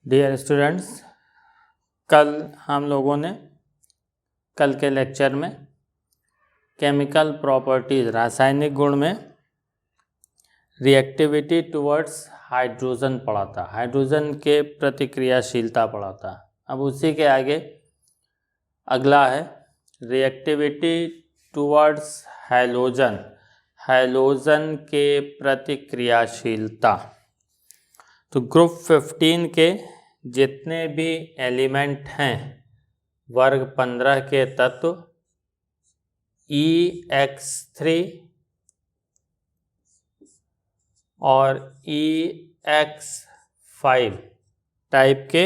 Dear students, कल हम लोगों ने कल के लेक्चर में केमिकल प्रॉपर्टीज रासायनिक गुण में रिएक्टिविटी टुवर्ड्स हाइड्रोजन पढ़ा था। हाइड्रोजन के प्रतिक्रियाशीलता पढ़ा था। अब उसी के आगे अगला है रिएक्टिविटी टुवर्ड्स हैलोजन, हैलोजन के प्रतिक्रियाशीलता। तो ग्रुप 15 के जितने भी एलिमेंट हैं वर्ग 15 के तत्व EX3 और EX5 टाइप के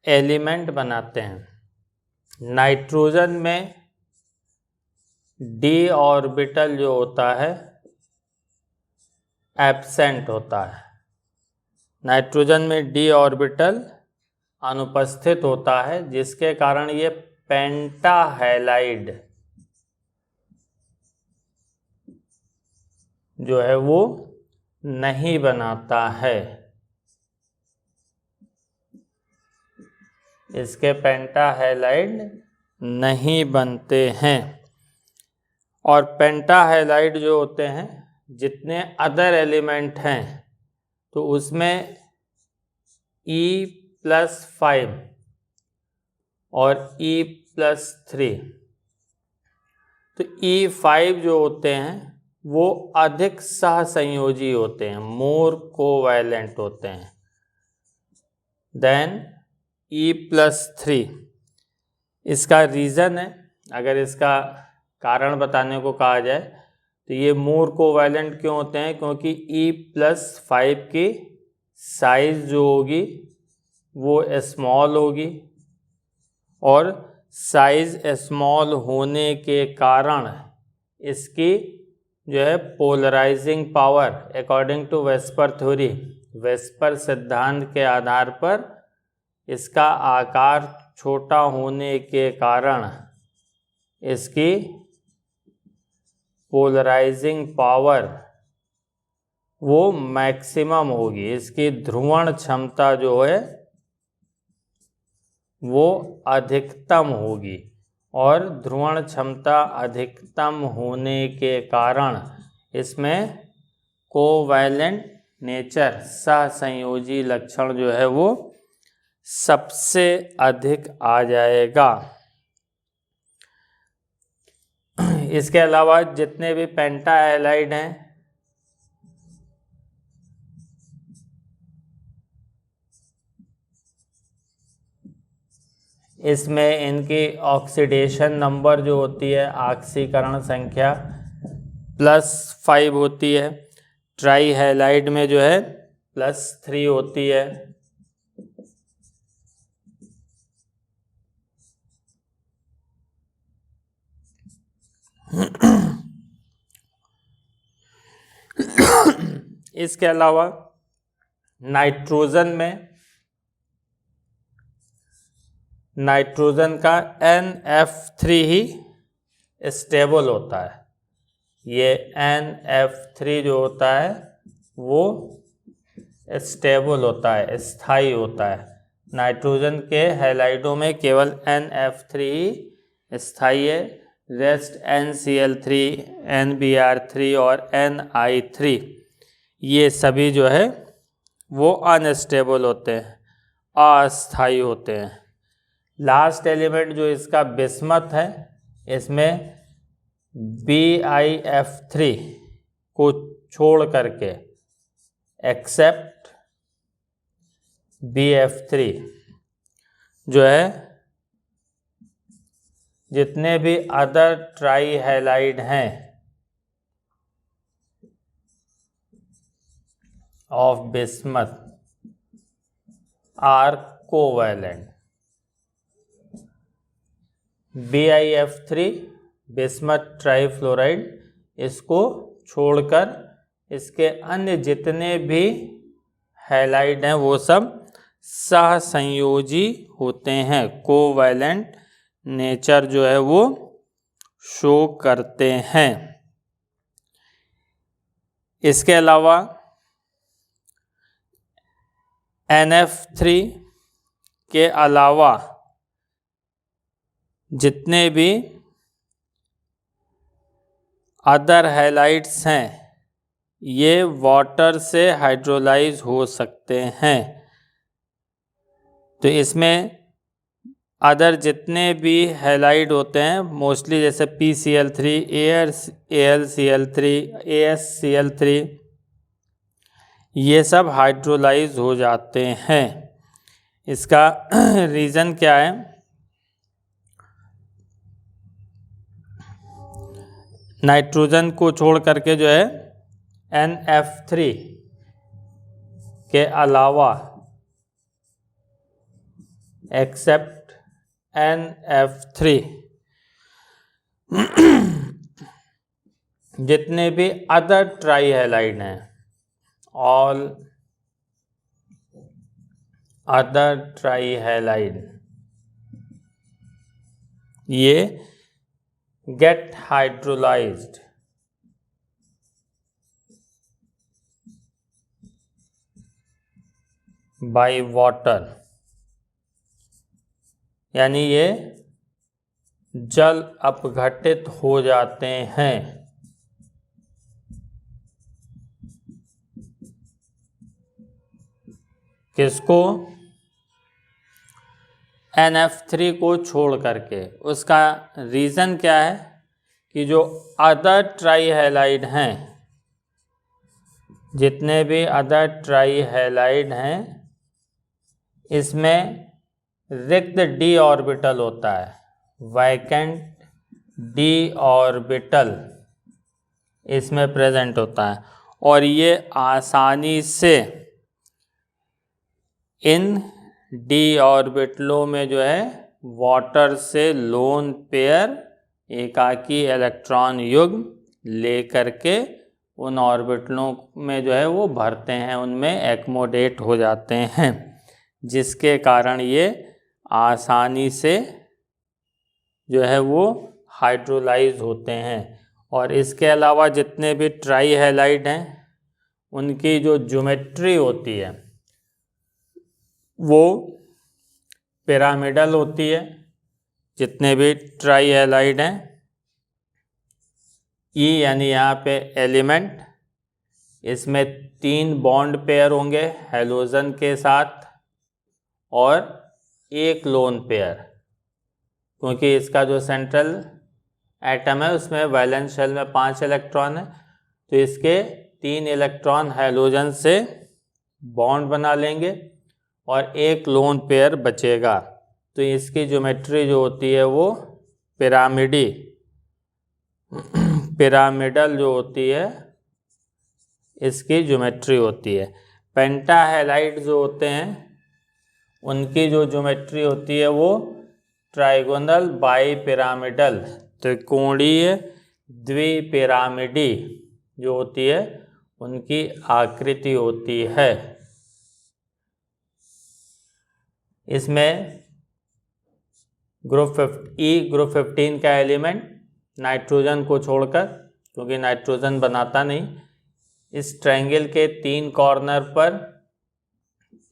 एलिमेंट बनाते हैं। नाइट्रोजन में d ऑर्बिटल जो होता है एब्सेंट होता है। नाइट्रोजन में d ऑर्बिटल अनुपस्थित होता है, जिसके कारण ये पेंटाहैलाइड जो है वो नहीं बनाता है। इसके पेंटाहैलाइड नहीं बनते हैं। और पेंटाहैलाइड जो होते हैं, जितने अदर एलिमेंट हैं, तो उसमें E+5 और E+3, तो E5 जो होते हैं वो अधिक सहसंयोजी होते हैं, मोर कोवैलेंट होते हैं देन E+3। इसका रीज़न है, अगर इसका कारण बताने को कहा जाए तो ये मोर कोवैलेंट क्यों होते हैं, क्योंकि E+5 की साइज जो होगी वो स्मॉल होगी और साइज स्मॉल होने के कारण इसकी जो है polarising power according to VSEPR theory, VSEPR सिद्धांत के आधार पर इसका आकार छोटा होने के कारण इसकी पोलराइजिंग पावर वो मैक्सिमम होगी। इसकी ध्रुवण क्षमता जो है वो अधिकतम होगी और ध्रुवण क्षमता अधिकतम होने के कारण इसमें कोवैलेंट नेचर, सहसंयोजी लक्षण जो है वो सबसे अधिक आ जाएगा। इसके अलावा जितने भी पेंटाहैलाइड हैं इसमें इनकी ऑक्सीडेशन नंबर जो होती है, ऑक्सीकरण संख्या +5 होती है। ट्राईहैलाइड में जो है +3 होती है। इसके अलावा नाइट्रोजन का NF3 ही स्टेबल होता है। ये NF3 जो होता है वो स्टेबल होता है, स्थायी होता है। नाइट्रोजन के हैलाइडों में केवल NF3 ही स्थायी है, रेस्ट NCl3, NBr3 और NI3 ये सभी जो है वो अनस्टेबल होते हैं, अस्थायी होते हैं। लास्ट एलिमेंट जो इसका बिस्मथ है, इसमें BiF3 को छोड़ करके एक्सेप्ट BF3 जो है जितने भी अदर ट्राईहैलाइड हैं of bismuth are covalent. BiF3 bismuth trifluoride, इसको छोड़कर इसके अन्य जितने भी हैलाइड हैं वो सब सहसंयोजी होते हैं, कोवैलेंट नेचर जो है वो शो करते हैं। इसके अलावा NF3 के अलावा जितने भी अदर हैलाइड्स हैं ये वाटर से हाइड्रोलाइज हो सकते हैं। तो इसमें अदर जितने भी हैलाइड होते हैं मोस्टली जैसे PCl3, AlCl3, AsCl3 ये सब हाइड्रोलाइज हो जाते हैं। इसका रीज़न क्या है? नाइट्रोजन को छोड़ करके जो है NF3 के अलावा एक्सेप्ट NF3 जितने भी अदर ट्राई हैलाइड हैं, ऑल अदर ट्राई हैलाइड ये गेट हाइड्रोलाइज्ड बाय वाटर, यानी ये जल अपघटित हो जाते हैं। किसको? NF3 को छोड़ करके। उसका रीज़न क्या है कि जो अदर ट्राई हैलाइड हैं, जितने भी अदर ट्राई हैलाइड हैं इसमें रिक्त d ऑर्बिटल होता है, वैकेंट d ऑर्बिटल इसमें प्रेजेंट होता है और ये आसानी से इन d ऑर्बिटलों में जो है वाटर से लोन पेयर एकाकी इलेक्ट्रॉन युग्म ले करके उन ऑर्बिटलों में जो है वो भरते हैं, उनमें एक्मोडेट हो जाते हैं, जिसके कारण ये आसानी से जो है वो हाइड्रोलाइज होते हैं। और इसके अलावा जितने भी ट्राई हैलाइड हैं उनकी जो ज्योमेट्री होती है वो पिरामिडल होती है। जितने भी ट्राई हैलाइड हैं, E यानी यहाँ पे एलिमेंट, इसमें 3 बॉन्ड पेयर होंगे हैलोजन के साथ और 1 लोन पेयर, क्योंकि इसका जो सेंट्रल एटम है उसमें वैलेंस शेल में 5 इलेक्ट्रॉन है, तो इसके 3 इलेक्ट्रॉन हैलोजन से बॉन्ड बना लेंगे और 1 लोन पेयर बचेगा। तो इसकी ज्योमेट्री जो होती है वो पिरामिडल जो होती है इसकी ज्योमेट्री होती है। पेंटा हैलाइड जो होते हैं उनकी जो ज्योमेट्री होती है वो ट्राइगोनल बाई पिरामिडल, त्रिकोणीय द्विपिरामिडी जो होती है उनकी आकृति होती है। इसमें ग्रुप 15 का एलिमेंट नाइट्रोजन को छोड़कर, क्योंकि नाइट्रोजन बनाता नहीं, इस ट्रायंगल के 3 कॉर्नर पर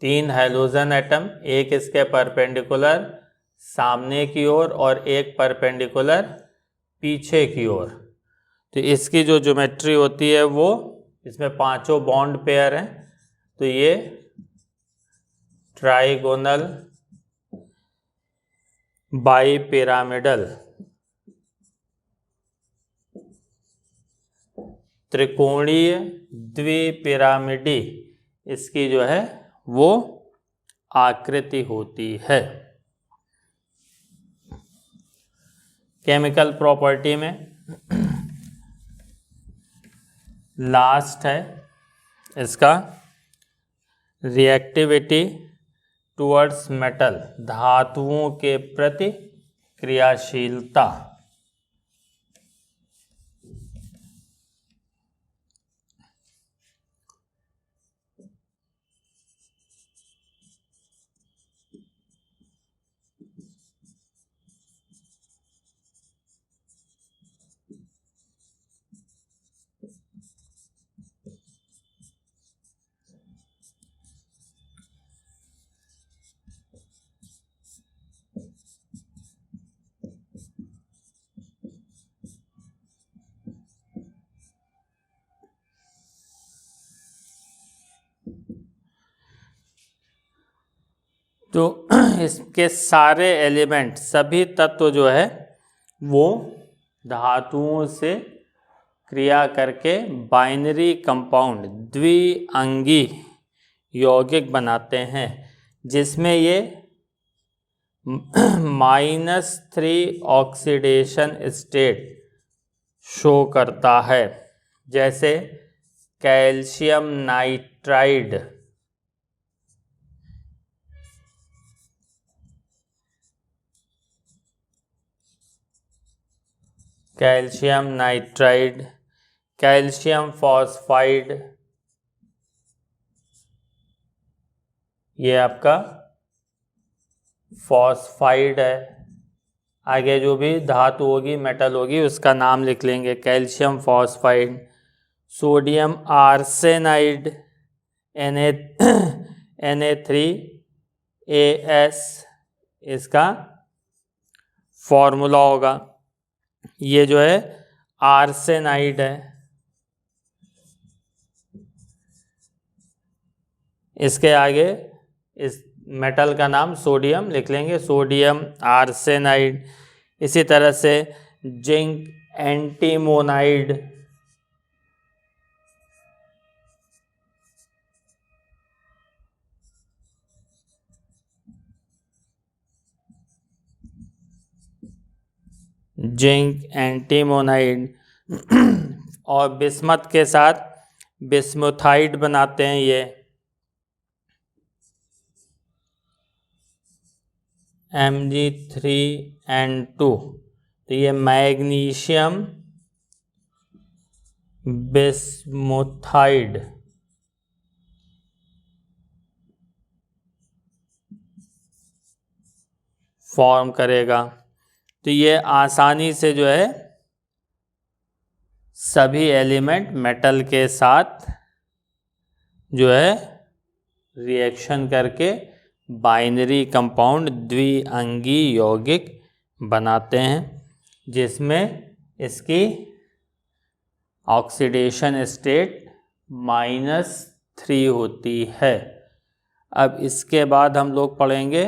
3 हैलोजन एटम, एक इसके परपेंडिकुलर सामने की ओर और एक परपेंडिकुलर पीछे की ओर। तो इसकी जो ज्योमेट्री होती है वो, इसमें 5 बॉन्ड पेयर हैं, तो ये ट्राइगोनल बाई पिरामिडल त्रिकोणीय द्विपिरामिडी इसकी जो है वो आकृति होती है। केमिकल प्रॉपर्टी में लास्ट है इसका रिएक्टिविटी टुवर्ड्स मेटल, धातुओं के प्रति क्रियाशीलता। तो इसके सारे एलिमेंट, सभी तत्व जो है वो धातुओं से क्रिया करके बाइनरी कंपाउंड, द्विअंगी यौगिक बनाते हैं, जिसमें ये -3 ऑक्सीडेशन स्टेट शो करता है। जैसे calcium nitride, calcium nitride, calcium phosphide, ये आपका फॉस्फाइड है। आगे जो भी धातु होगी, मेटल होगी, उसका नाम लिख लेंगे, calcium phosphide. Sodium arsenide, Na3AS इसका फॉर्मूला होगा। ये जो है आर्सेनाइड है। इसके आगे इस मेटल का नाम सोडियम लिख लेंगे, सोडियम आर्सेनाइड। इसी तरह से जिंक एंटीमोनाइड, जिंक एंटीमोनाइड। और बिस्मथ के साथ बिस्मुथाइड बनाते हैं ये, Mg3N2। तो ये मैग्नीशियम बिस्मुथाइड फॉर्म करेगा। तो ये आसानी से जो है सभी एलिमेंट मेटल के साथ जो है रिएक्शन करके बाइनरी कंपाउंड, द्विअंगी यौगिक बनाते हैं, जिसमें इसकी ऑक्सीडेशन स्टेट -3 होती है। अब इसके बाद हम लोग पढ़ेंगे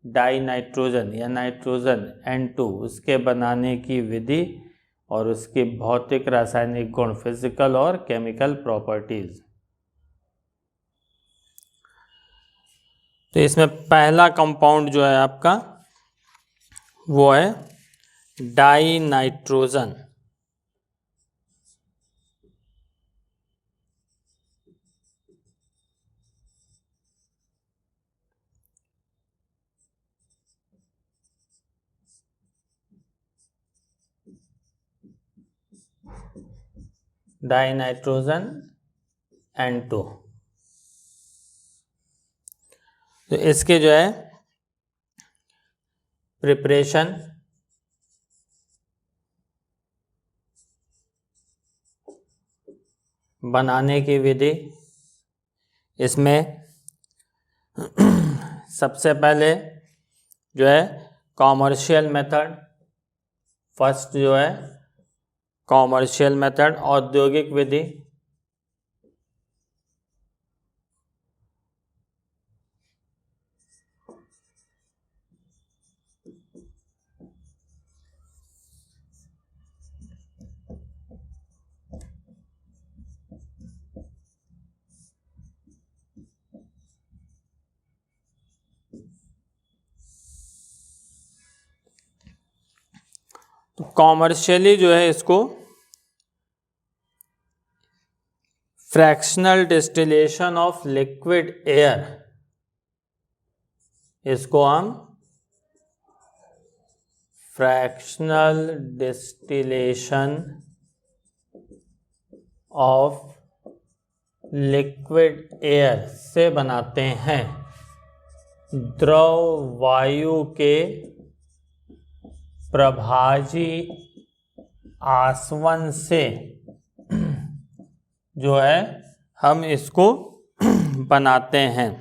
डाई नाइट्रोजन या नाइट्रोजन N2, उसके बनाने की विधि और उसके भौतिक रासायनिक गुण, फिजिकल और केमिकल प्रॉपर्टीज। तो इसमें पहला कंपाउंड जो है आपका वो है die nitrogen. Die nitrogen N2। तो इसके जो है प्रिपरेशन, बनाने की विधि, इसमें सबसे पहले जो है कॉमर्शियल मेथड, फर्स्ट जो है कॉमर्शियल मेथड, औद्योगिक विधि। तो कॉमर्शियली जो है इसको fractional distillation of liquid air, इसको हम fractional distillation of liquid air से बनाते हैं। द्रव वायु के प्रभाजी आसवन से जो है हम इसको बनाते हैं।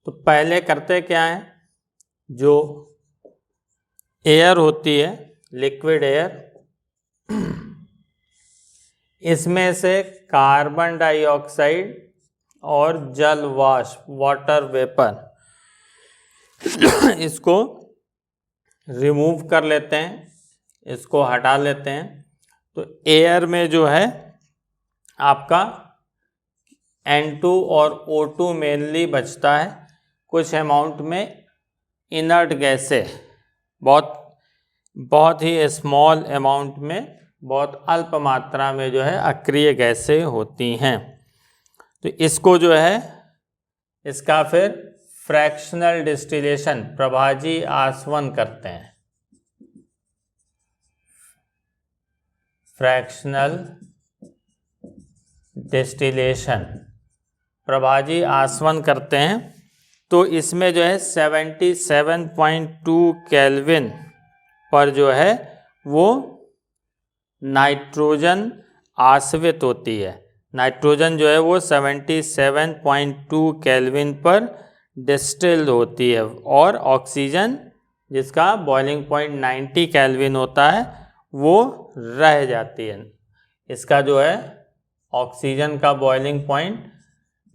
तो पहले करते क्या है, जो एयर होती है, लिक्विड एयर, इसमें से कार्बन डाइऑक्साइड और जल वाष्प, वाटर वेपर, इसको रिमूव कर लेते हैं, इसको हटा लेते हैं, तो एयर में जो है आपका N2 और O2 मेनली बचता है। कुछ अमाउंट में इनर्ट गैसें, बहुत ही स्मॉल अमाउंट में, बहुत अल्प मात्रा में जो है अक्रिय गैसें होती हैं। तो इसको जो है, इसका फिर फ्रैक्शनल डिस्टिलेशन, प्रभाजी आसवन करते हैं। फ्रैक्शनल डिस्टिलेशन, प्रभाजी आसवन करते हैं। तो इसमें जो है 77.2 केल्विन पर जो है वो नाइट्रोजन आसवित होती है। नाइट्रोजन जो है वो 77.2 केल्विन पर डिस्टिल्ड होती है, और ऑक्सीजन जिसका बॉइलिंग पॉइंट 90 केल्विन होता है वो रह जाती है। इसका जो है ऑक्सीजन का बॉइलिंग पॉइंट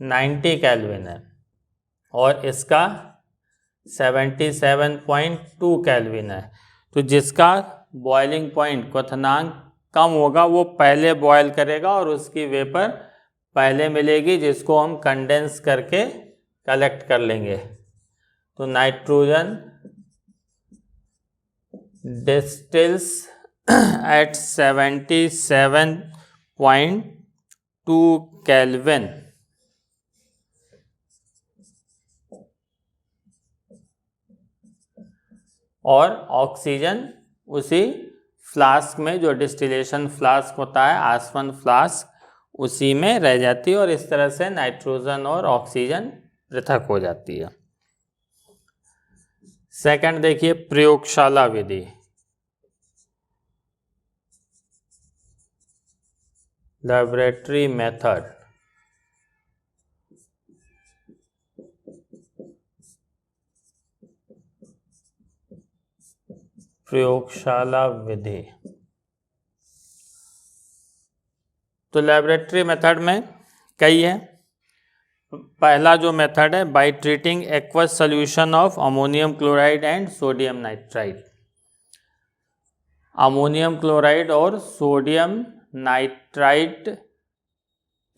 90 केल्विन है और इसका 77.2 केल्विन है। तो जिसका बॉइलिंग पॉइंट, क्वथनांक कम होगा वो पहले बॉयल करेगा और उसकी वेपर पहले मिलेगी, जिसको हम कंडेंस करके कलेक्ट कर लेंगे। तो नाइट्रोजन डिस्टिल्स एट 77.2 केल्विन, और ऑक्सीजन उसी फ्लास्क में, जो डिस्टिलेशन फ्लास्क होता है, आसवन फ्लास्क, उसी में रह जाती है, और इस तरह से नाइट्रोजन और ऑक्सीजन पृथक हो जाती है। सेकंड देखिए, प्रयोगशाला विधि। Laboratory method. प्रयोगशाला विधि। तो लैबोरेटरी मेथड में कई है। पहला जो मेथड है, by treating aqueous solution of ammonium chloride and sodium nitride. Ammonium chloride और सोडियम नाइट्राइड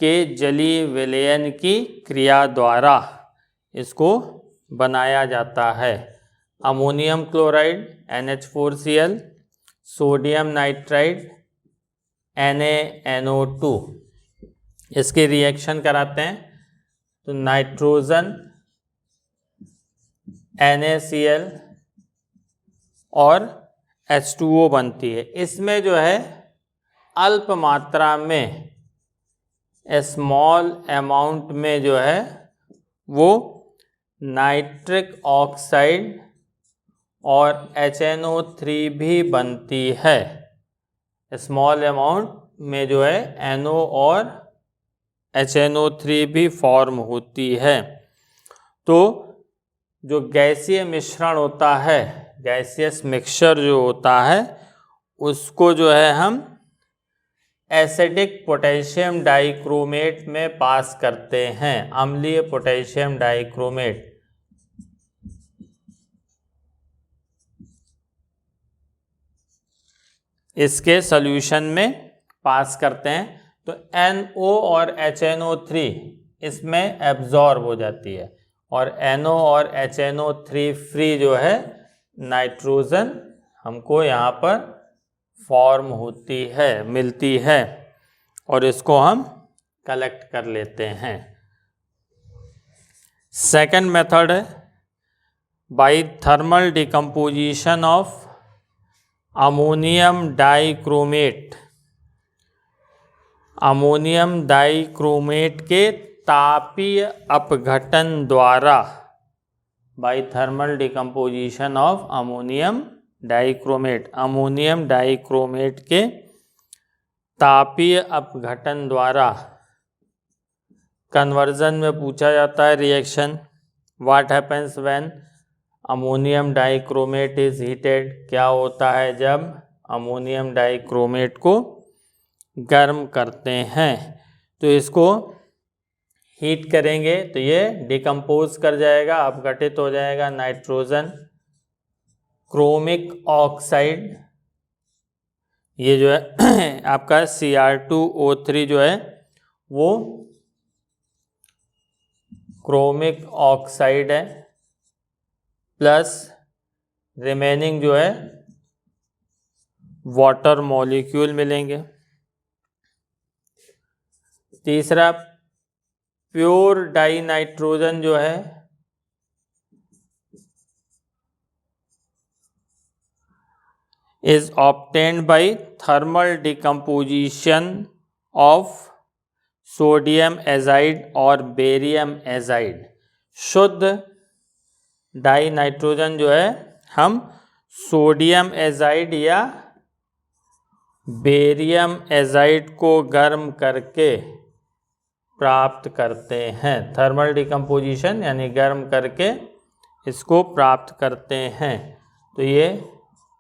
के जलीय विलयन की क्रिया द्वारा इसको बनाया जाता है। Ammonium chloride NH4Cl, sodium nitride NaNO2, इसके रिएक्शन कराते हैं तो नाइट्रोजन NaCl और H2O बनती है। इसमें जो है अल्प मात्रा में, स्मॉल अमाउंट में जो है वो नाइट्रिक ऑक्साइड और HNO3 भी बनती है। स्मॉल अमाउंट में जो है NO और HNO3 भी फॉर्म होती है। तो जो गैसीय मिश्रण होता है, गैसियस मिक्सचर जो होता है, उसको जो है हम एसिडिक पोटेशियम डाइक्रोमेट में पास करते हैं। अम्लीय पोटेशियम डाइक्रोमेट, इसके सॉल्यूशन में पास करते हैं तो NO और HNO3 इसमें एब्जॉर्ब हो जाती है, और NO और HNO3 फ्री जो है नाइट्रोजन हमको यहाँ पर फॉर्म होती है, मिलती है, और इसको हम कलेक्ट कर लेते हैं। सेकंड मेथड है by thermal decomposition of ammonium dichromate. Ammonium dichromate के तापीय अपघटन द्वारा, by thermal decomposition of ammonium dichromate, ammonium dichromate के तापीय अपघटन द्वारा कन्वर्जन में पूछा जाता है reaction, what happens when ammonium dichromate is heated. क्या होता है जब अमोनियम डाइक्रोमेट को गर्म करते हैं। तो इसको हीट करेंगे तो ये डिकम्पोज कर जाएगा, अपघटित हो जाएगा नाइट्रोजन क्रोमिक ऑक्साइड। ये जो है आपका Cr2O3 जो है वो क्रोमिक ऑक्साइड है, प्लस रिमेनिंग जो है वाटर मॉलिक्यूल मिलेंगे। तीसरा प्योर डाई नाइट्रोजन जो है is obtained by thermal decomposition of sodium azide और बेरियम एजाइड। शुद्ध डाई नाइट्रोजन जो है हम सोडियम एजाइड या बेरियम एजाइड को गर्म करके प्राप्त करते हैं। थर्मल डिकम्पोजिशन यानी गर्म करके इसको प्राप्त करते हैं। तो ये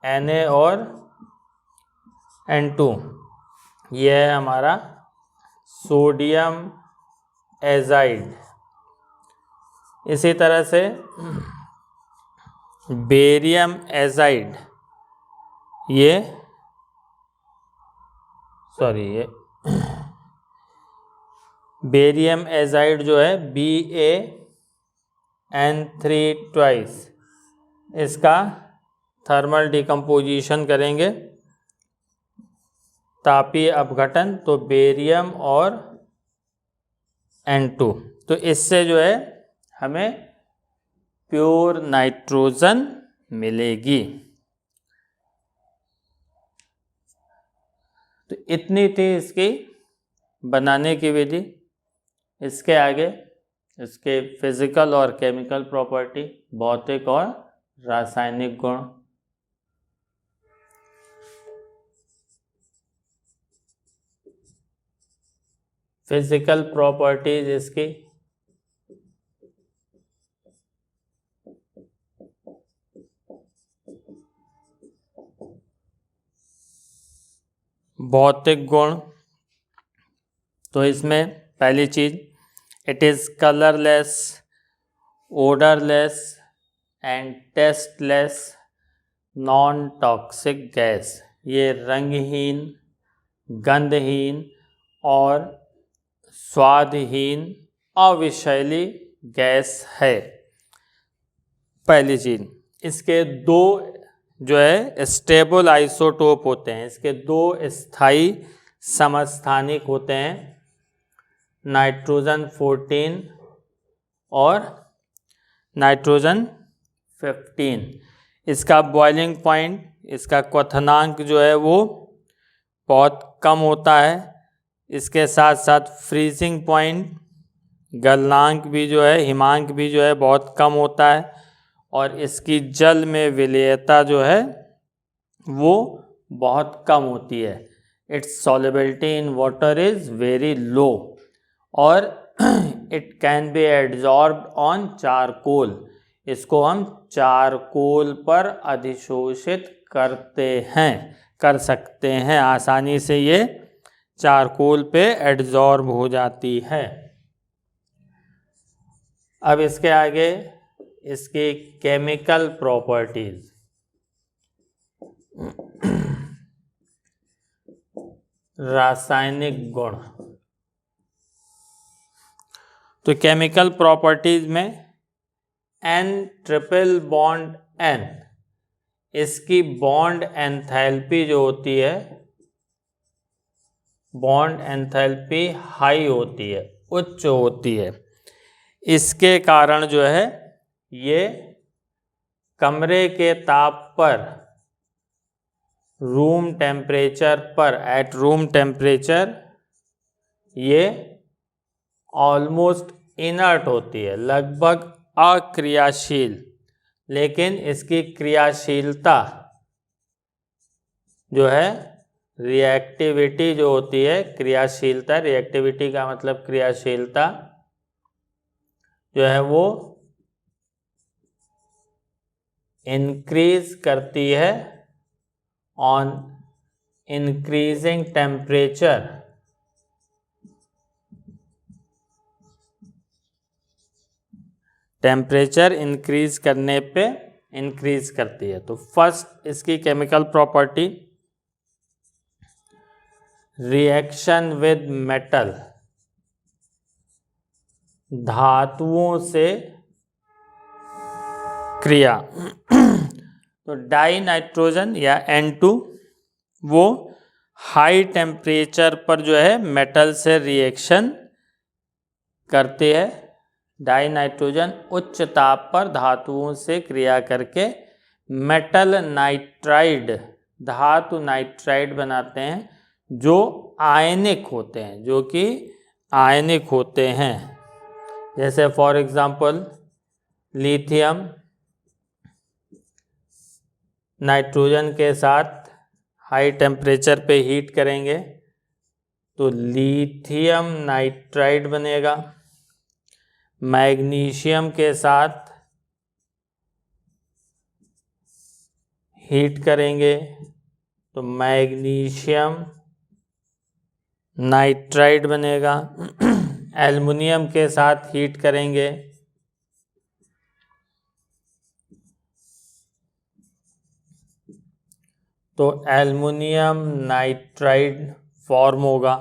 Na और N2 ये है हमारा सोडियम एजाइड। इसी तरह से बेरियम एजाइड ये बेरियम एजाइड जो है BaN3 ट्वाइस, इसका थर्मल डिकम्पोजिशन करेंगे तापीय अपघटन, तो बेरियम और N2, तो इससे जो है हमें प्योर नाइट्रोजन मिलेगी। तो इतनी थी इसकी बनाने की विधि। इसके आगे इसके फिजिकल और केमिकल प्रॉपर्टी, भौतिक और रासायनिक गुण। फिजिकल प्रॉपर्टीज इसकी भौतिक गुण, तो इसमें पहली चीज it is colourless, odourless and tasteless non toxic gas. ये रंगहीन, गंधहीन और स्वादहीन अविषैली गैस है। पहली चीज, इसके दो जो है स्टेबल आइसोटोप होते हैं, इसके दो स्थायी समस्थानिक होते हैं, नाइट्रोजन 14 और नाइट्रोजन 15। इसका बॉइलिंग पॉइंट, इसका क्वथनांक जो है वो बहुत कम होता है। इसके साथ साथ फ्रीजिंग पॉइंट, गलनांक भी जो है, हिमांक भी जो है बहुत कम होता है। और इसकी जल में विलेयता जो है वो बहुत कम होती है। Its solubility in water is very low और it can be adsorbed on charcoal. इसको हम चारकोल पर अधिशोषित कर सकते हैं, आसानी से ये चारकोल पे एड्जॉर्ब हो जाती है। अब इसके आगे इसकी केमिकल प्रॉपर्टीज। रासायनिक गुण, तो केमिकल प्रॉपर्टीज में N ट्रिपल बॉन्ड N, इसकी बॉन्ड एंथैल्पी जो होती है, बॉन्ड एंथैल्पी हाई होती है, उच्च होती है। इसके कारण जो है ये कमरे के ताप पर, रूम टेम्परेचर पर, एट रूम टेम्परेचर ये ऑलमोस्ट इनर्ट होती है, लगभग अक्रियाशील। लेकिन इसकी क्रियाशीलता जो है, रिएक्टिविटी जो होती है, क्रियाशीलता, रिएक्टिविटी का मतलब क्रियाशीलता जो है वो इंक्रीज करती है on increasing temperature temperature increase करने पे इंक्रीज करती है। तो फर्स्ट इसकी chemical property, reaction with metal, धातुओं से क्रिया। तो डाई नाइट्रोजन या N2 वो हाई टेम्परेचर पर जो है मेटल से रिएक्शन करते हैं। डाई नाइट्रोजन उच्च ताप पर धातुओं से क्रिया करके मेटल नाइट्राइड, धातु नाइट्राइड बनाते हैं जो आयनिक होते हैं, जो कि आयनिक होते हैं। जैसे फॉर एग्जांपल लिथियम नाइट्रोजन के साथ हाई टेम्परेचर पे हीट करेंगे तो लिथियम नाइट्राइड बनेगा। मैग्नीशियम के साथ हीट करेंगे तो मैग्नीशियम नाइट्राइड बनेगा। एल्युमिनियम के साथ हीट करेंगे तो एल्युमिनियम नाइट्राइड फॉर्म होगा।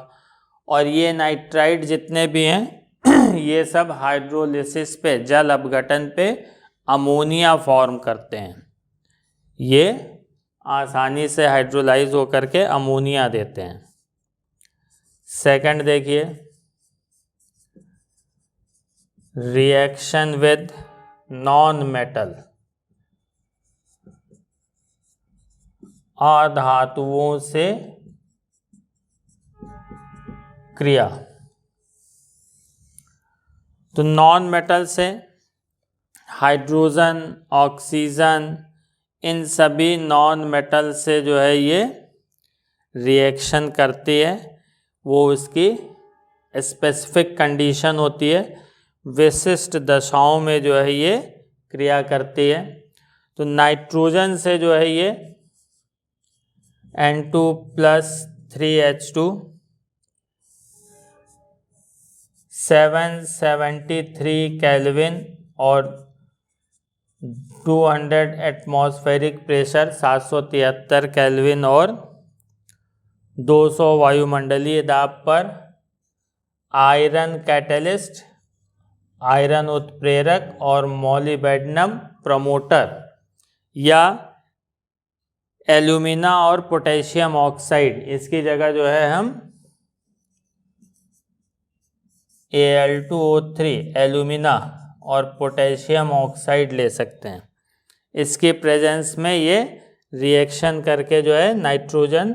और ये नाइट्राइड जितने भी हैं ये सब हाइड्रोलिसिस पे, जल अपघटन पे अमोनिया फॉर्म करते हैं। ये आसानी से हाइड्रोलाइज होकर के अमोनिया देते हैं। सेकंड देखिए, रिएक्शन विद नॉन मेटल, अधातुओं से क्रिया। तो नॉन मेटल से हाइड्रोजन, ऑक्सीजन, इन सभी नॉन मेटल से जो है ये रिएक्शन करती है। वो उसकी स्पेसिफिक कंडीशन होती है, विशिष्ट दशाओं में जो है ये क्रिया करती है। तो नाइट्रोजन से जो है ये N2+3H2 773 केल्विन और 200 एटमॉस्फेरिक प्रेशर 773 केल्विन और 200 वायुमंडलीय दाब पर आयरन कैटलिस्ट, आयरन उत्प्रेरक और मॉलिब्डेनम प्रमोटर या एल्यूमिना और पोटेशियम ऑक्साइड, इसकी जगह जो है हम Al2O3 एल्यूमिना और पोटेशियम ऑक्साइड ले सकते हैं। इसके प्रेजेंस में ये रिएक्शन करके जो है नाइट्रोजन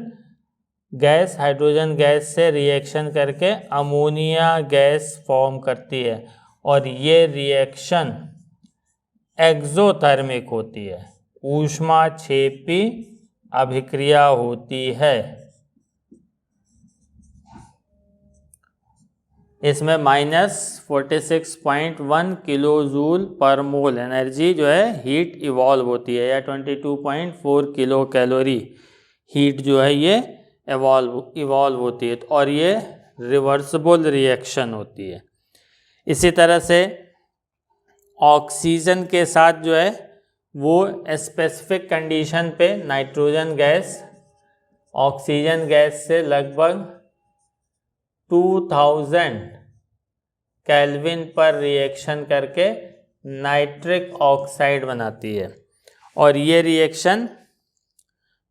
गैस हाइड्रोजन गैस से रिएक्शन करके अमोनिया गैस फॉर्म करती है। और ये रिएक्शन एक्सोथर्मिक होती है, ऊष्माक्षेपी अभिक्रिया होती है। इसमें -46.1 किलो जूल पर मोल एनर्जी जो है हीट इवॉल्व होती है, या 22.4 किलो कैलोरी हीट जो है ये इवॉल्व होती है। और ये रिवर्सिबल रिएक्शन होती है। इसी तरह से ऑक्सीजन के साथ जो है वो स्पेसिफिक कंडीशन पे नाइट्रोजन गैस ऑक्सीजन गैस से लगभग 2000 केल्विन पर रिएक्शन करके नाइट्रिक ऑक्साइड बनाती है। और ये रिएक्शन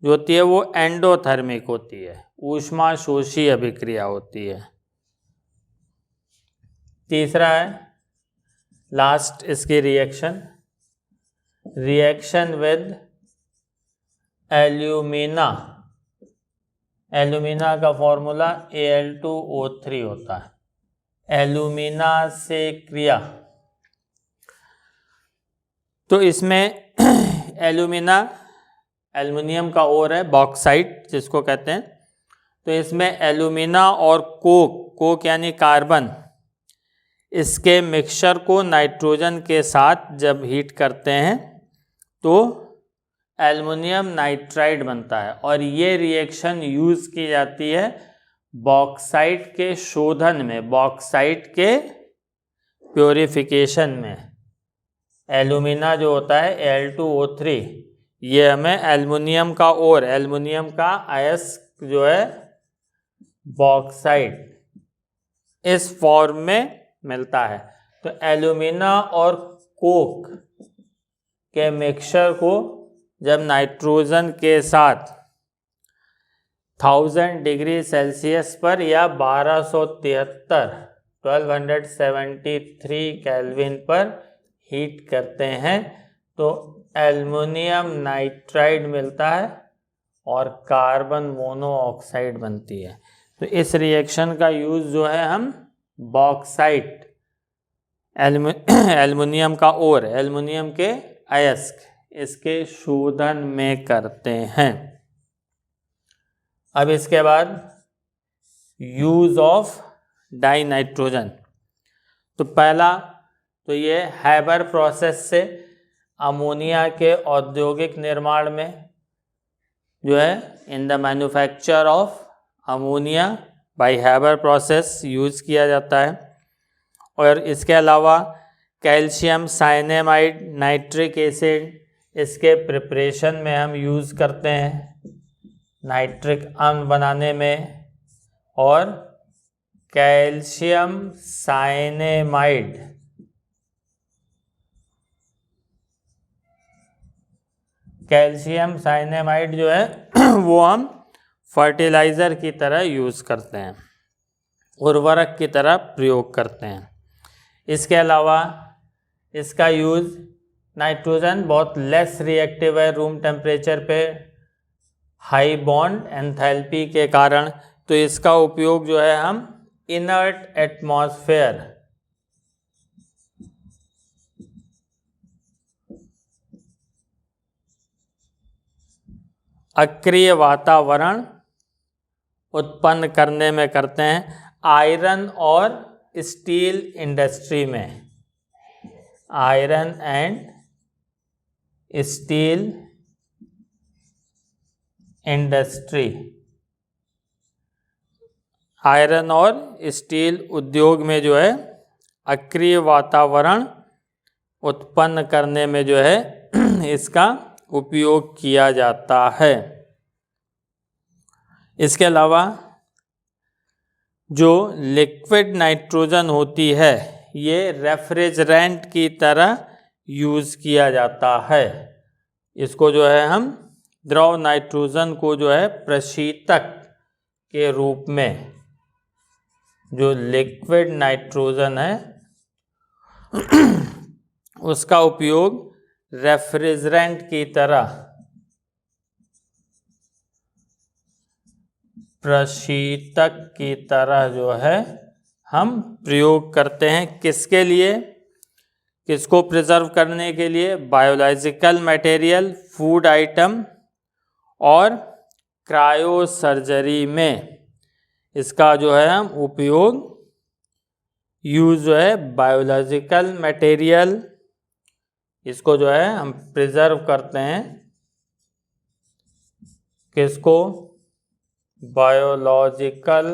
जो होती है वो एंडोथर्मिक होती है, ऊष्मा शोषी अभिक्रिया होती है। तीसरा है लास्ट इसकी reaction, reaction with alumina. Alumina का फॉर्मूला Al2O3 होता है। एल्यूमिना से क्रिया, तो इसमें एल्यूमिना एल्युमिनियम का ओर है, बॉक्साइट जिसको कहते हैं। तो इसमें एल्यूमिना और कोक यानी कार्बन, इसके मिक्सचर को नाइट्रोजन के साथ जब हीट करते हैं तो एल्युमिनियम नाइट्राइड बनता है। और ये रिएक्शन यूज़ की जाती है बॉक्साइट के शोधन में, बॉक्साइट के प्योरिफिकेशन में। एल्यूमिना जो होता है Al2O3, ये हमें एल्युमिनियम का ओर, एल्युमिनियम का अयस्क जो है बॉक्साइट, इस फॉर्म में मिलता है। तो एल्यूमिना और कोक के मिक्सचर को जब नाइट्रोजन के साथ 1000 डिग्री सेल्सियस पर या 1273 केल्विन पर हीट करते हैं तो एल्युमिनियम नाइट्राइड मिलता है और कार्बन मोनोऑक्साइड बनती है। तो इस रिएक्शन का यूज़ जो है हम बॉक्साइट, एल्युमिनियम का ओर, एल्युमिनियम के अयस्क, इसके शोधन में करते हैं। अब इसके बाद यूज ऑफ डाई नाइट्रोजन। तो पहला तो ये हैबर प्रोसेस से अमोनिया के औद्योगिक निर्माण में जो है in the manufacture of ammonia bye Haber process use किया जाता है। और इसके अलावा कैल्शियम साइनेमाइड नाइट्रिक एसिड, इसके प्रिपरेशन में हम यूज़ करते हैं नाइट्रिक अम्ल बनाने में। और कैल्शियम साइनेमाइड जो है वो हम फर्टिलाइज़र की तरह यूज़ करते हैं, उर्वरक की तरह प्रयोग करते हैं। इसके अलावा इसका यूज़, नाइट्रोजन बहुत लेस रिएक्टिव है रूम टेम्परेचर पे हाई बॉन्ड एंथैल्पी के कारण, तो इसका उपयोग जो है हम इनर्ट एटमॉस्फेयर, अक्रिय वातावरण उत्पन्न करने में करते हैं। आयरन और स्टील इंडस्ट्री में, iron and steel industry, iron और स्टील उद्योग में जो है अक्रिय वातावरण उत्पन्न करने में जो है इसका उपयोग किया जाता है। इसके अलावा जो लिक्विड नाइट्रोजन होती है ये रेफ्रिजरेंट की तरह यूज़ किया जाता है। इसको जो है हम द्रव नाइट्रोजन को जो है प्रशीतक के रूप में, जो लिक्विड नाइट्रोजन है उसका उपयोग रेफ्रिजरेंट की तरह, प्रशीतक की तरह जो है हम प्रयोग करते हैं। किसके लिए, किसको प्रिजर्व करने के लिए? बायोलॉजिकल मटेरियल, फूड आइटम और क्रायो सर्जरी में इसका जो है हम उपयोग, यूज जो है बायोलॉजिकल मटेरियल, इसको जो है हम प्रिजर्व करते हैं। किसको? बायोलॉजिकल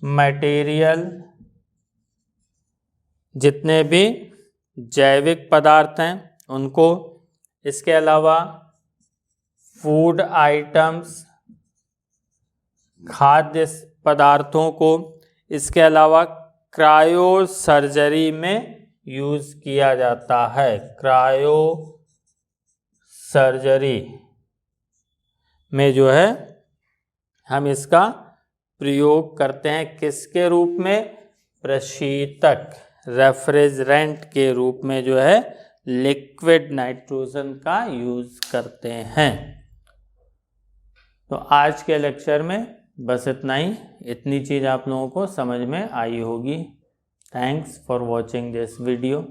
मटेरियल, जितने भी जैविक पदार्थ हैं उनको। इसके अलावा फूड आइटम्स, खाद्य पदार्थों को। इसके अलावा क्रायो सर्जरी में यूज़ किया जाता है। क्रायो सर्जरी में जो है हम इसका प्रयोग करते हैं। किसके रूप में? प्रशीतक, रेफ्रिजरेंट के रूप में जो है लिक्विड नाइट्रोजन का यूज़ करते हैं। तो आज के लेक्चर में बस इतना ही। इतनी चीज़ आप लोगों को समझ में आई होगी। Thanks for watching this video.